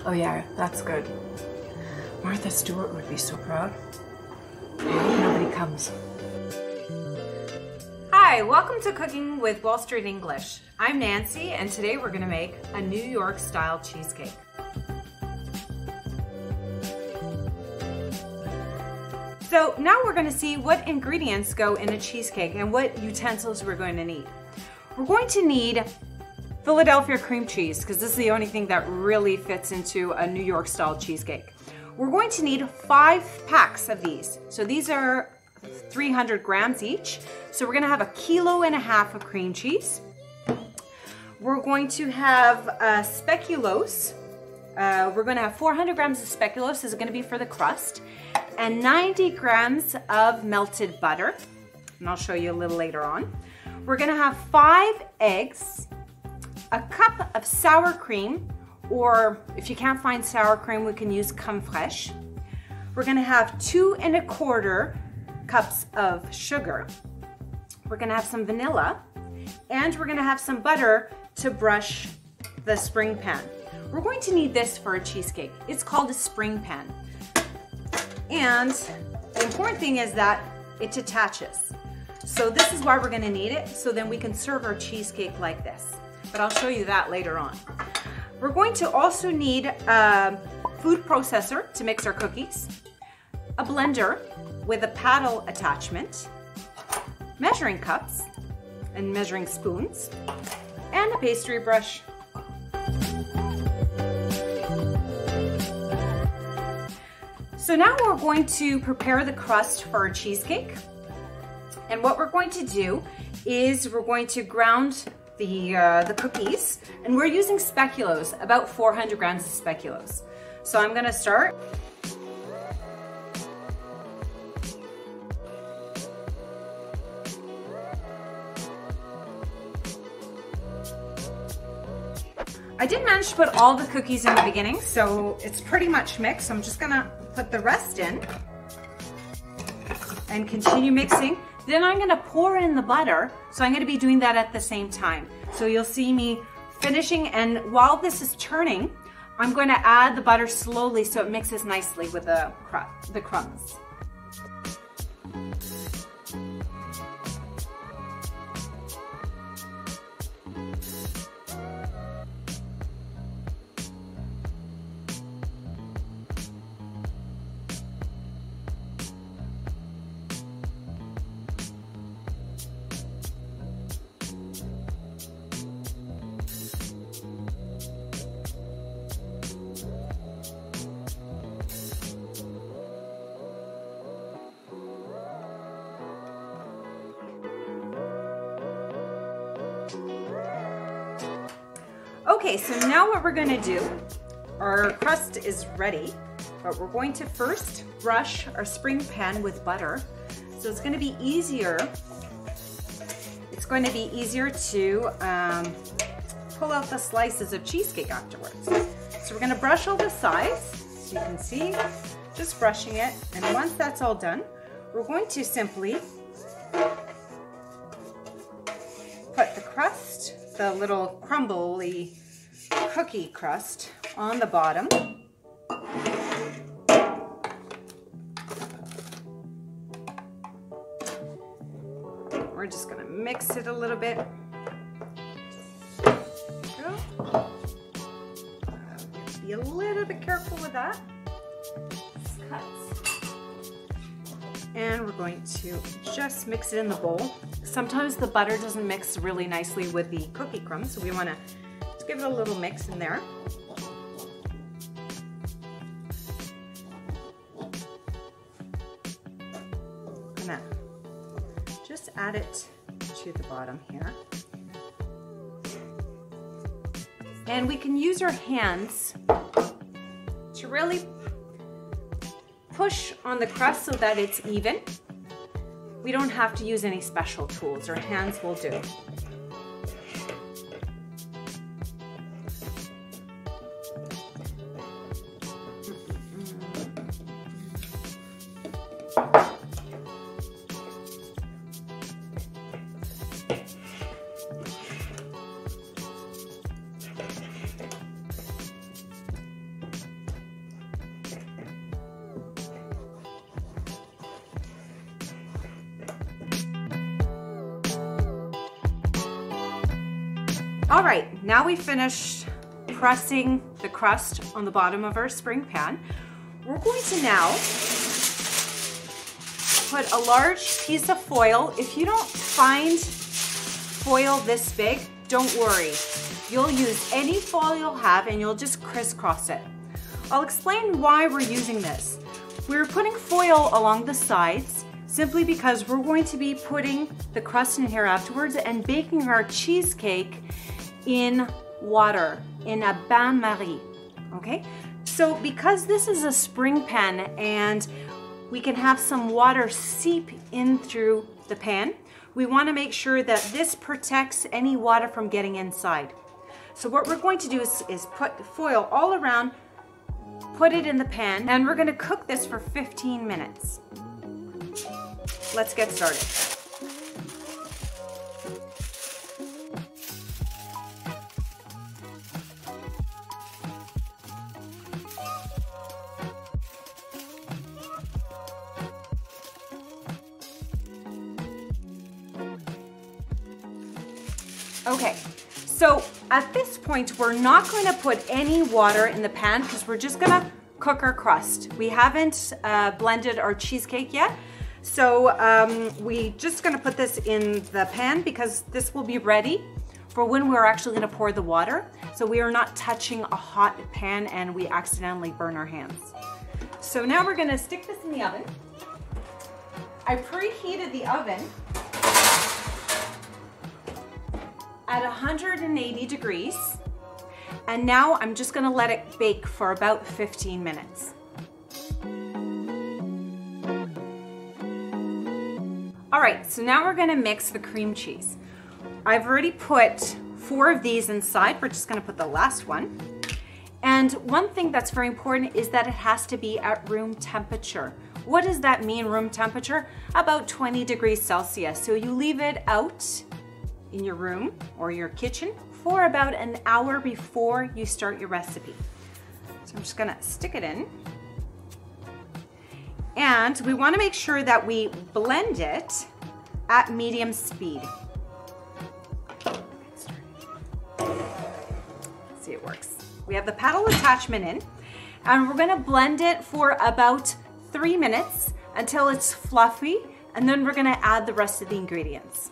Oh yeah, that's good. Martha Stewart would be so proud. I hope nobody comes. Hi, welcome to Cooking with Wall Street English. I'm Nancy, and today we're gonna make a New York style cheesecake. So now we're gonna see what ingredients go in a cheesecake and what utensils we're going to need. We're going to need Philadelphia cream cheese, because this is the only thing that really fits into a New York style cheesecake. We're going to need 5 packs of these. So these are 300 grams each. So we're gonna have 1.5 kilos of cream cheese. We're going to have speculoos. We're gonna have 400 grams of speculoos. This is gonna be for the crust. And 90 grams of melted butter. And I'll show you a little later on. We're gonna have 5 eggs, a cup of sour cream, or if you can't find sour cream, we can use crème fraîche. We're gonna have 2 1/4 cups of sugar. We're gonna have some vanilla, and we're gonna have some butter to brush the spring pan. We're going to need this for a cheesecake. It's called a spring pan. And the important thing is that it detaches. So this is why we're gonna need it, so then we can serve our cheesecake like this. But I'll show you that later on. We're going to also need a food processor to mix our cookies, a blender with a paddle attachment, measuring cups and measuring spoons, and a pastry brush. So now we're going to prepare the crust for our cheesecake. And what we're going to do is we're going to ground the cookies, and we're using speculoos, about 400 grams of speculoos. So I'm gonna start. I didn't manage to put all the cookies in the beginning, so it's pretty much mixed. I'm just gonna put the rest in and continue mixing. Then I'm gonna pour in the butter, so I'm gonna be doing that at the same time. So you'll see me finishing, and while this is turning, I'm going to add the butter slowly so it mixes nicely with the crumbs. Okay, so now what we're gonna do, our crust is ready, but we're going to first brush our spring pan with butter. So it's gonna be easier, to pull out the slices of cheesecake afterwards. So we're gonna brush all the sides, so you can see, just brushing it. And once that's all done, we're going to simply put the crust, the little crumbly cookie crust, on the bottom. We're just gonna mix it a little bit. There we go. Be a little bit careful with that. This cuts. And we're going to just mix it in the bowl. Sometimes the butter doesn't mix really nicely with the cookie crumbs, so we want to give it a little mix in there. And then just add it to the bottom here. And we can use our hands to really push on the crust so that it's even. We don't have to use any special tools. Our hands will do. All right, now we finished pressing the crust on the bottom of our spring pan. We're going to now put a large piece of foil. If you don't find foil this big, don't worry. You'll use any foil you'll have and you'll just crisscross it. I'll explain why we're using this. We're putting foil along the sides simply because we're going to be putting the crust in here afterwards and baking our cheesecake in water, in a bain-marie, okay? So because this is a spring pan and we can have some water seep in through the pan, we want to make sure that this protects any water from getting inside. So what we're going to do is put foil all around, put it in the pan, and we're going to cook this for 15 minutes. Let's get started. Okay, so at this point, we're not going to put any water in the pan because we're just gonna cook our crust. We haven't blended our cheesecake yet. So we just gonna put this in the pan because this will be ready for when we're actually gonna pour the water. So we are not touching a hot pan and we accidentally burn our hands. So now we're gonna stick this in the oven. I preheated the oven at 180 degrees. And now I'm just gonna let it bake for about 15 minutes. All right, so now we're gonna mix the cream cheese. I've already put 4 of these inside. We're just gonna put the last one. And one thing that's very important is that it has to be at room temperature. What does that mean, room temperature? About 20 degrees Celsius. So you leave it out in your room or your kitchen for about an hour before you start your recipe. So I'm just gonna stick it in. And we wanna make sure that we blend it at medium speed. See, it works. We have the paddle attachment in, and we're gonna blend it for about 3 minutes until it's fluffy, and then we're gonna add the rest of the ingredients.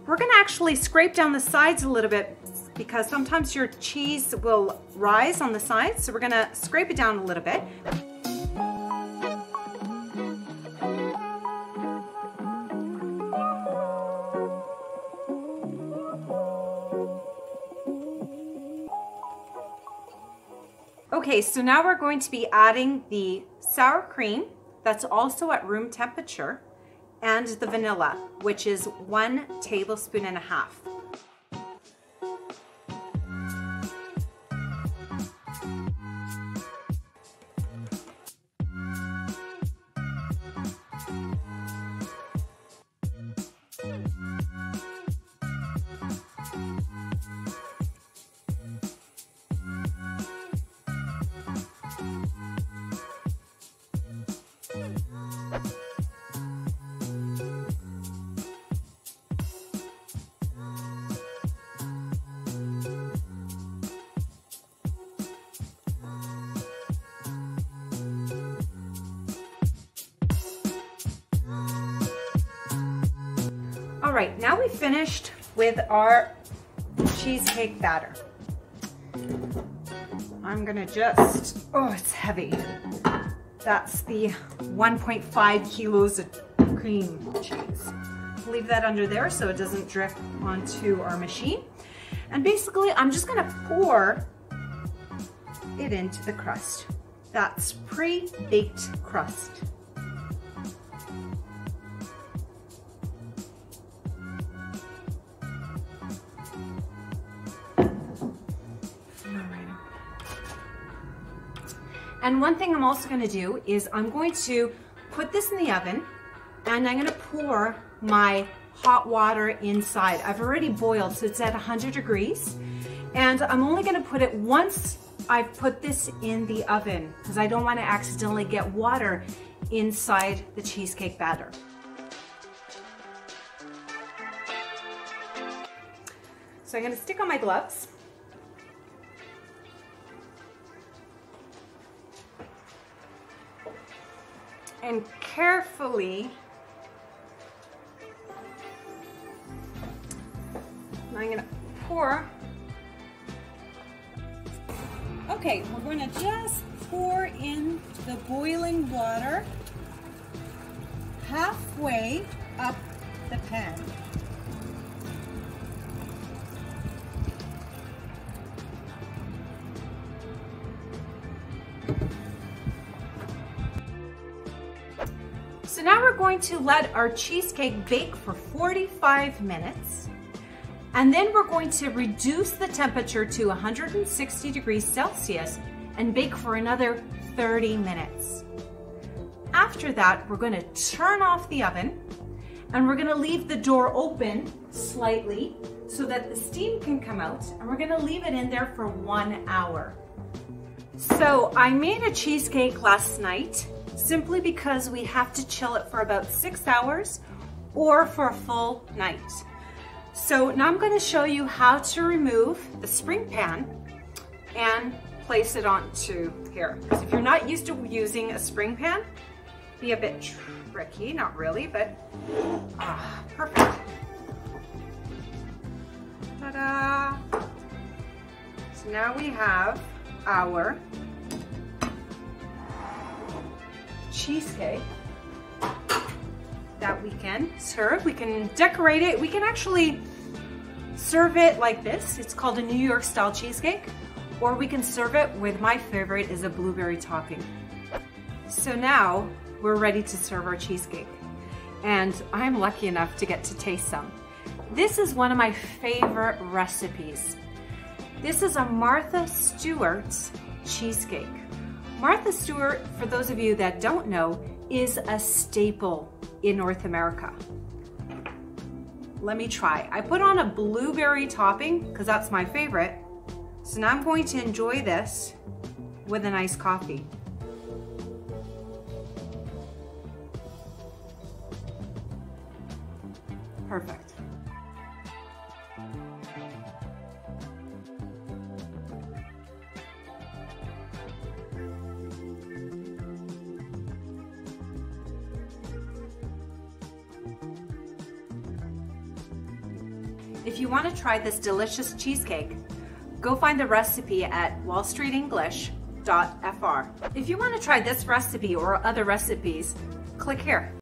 We're gonna actually scrape down the sides a little bit because sometimes your cheese will rise on the sides. So we're gonna scrape it down a little bit. Okay, so now we're going to be adding the sour cream that's also at room temperature and the vanilla, which is 1 tablespoon and a half. All right, now we finished with our cheesecake batter. I'm gonna just, oh, it's heavy. That's the 1.5 kilos of cream cheese. Leave that under there so it doesn't drip onto our machine. And basically, I'm just gonna pour it into the crust. That's pre-baked crust. And one thing I'm also gonna do is I'm going to put this in the oven and I'm gonna pour my hot water inside. I've already boiled, so it's at 100 degrees. And I'm only gonna put it once I've put this in the oven because I don't want to accidentally get water inside the cheesecake batter. So I'm going to stick on my gloves. And carefully, I'm going to pour. Okay, we're going to just pour in the boiling water halfway up the pan. So now we're going to let our cheesecake bake for 45 minutes. And then we're going to reduce the temperature to 160 degrees Celsius and bake for another 30 minutes. After that, we're going to turn off the oven and we're going to leave the door open slightly so that the steam can come out, and we're going to leave it in there for 1 hour. So I made a cheesecake last night simply because we have to chill it for about 6 hours or for a full night. So now I'm going to show you how to remove the spring pan and place it onto here. Because if you're not used to using a spring pan, be a bit tricky, not really, but perfect. Ta-da! So now we have our cheesecake that we can serve. We can decorate it. We can actually serve it like this. It's called a New York style cheesecake. Or we can serve it with, my favorite is a blueberry topping. So now we're ready to serve our cheesecake. And I'm lucky enough to get to taste some. This is one of my favorite recipes. This is a Martha Stewart cheesecake. Martha Stewart, for those of you that don't know, is a staple in North America. Let me try. I put on a blueberry topping because that's my favorite. So now I'm going to enjoy this with a nice coffee. Perfect. If you want to try this delicious cheesecake, go find the recipe at wallstreetenglish.fr. If you want to try this recipe or other recipes, click here.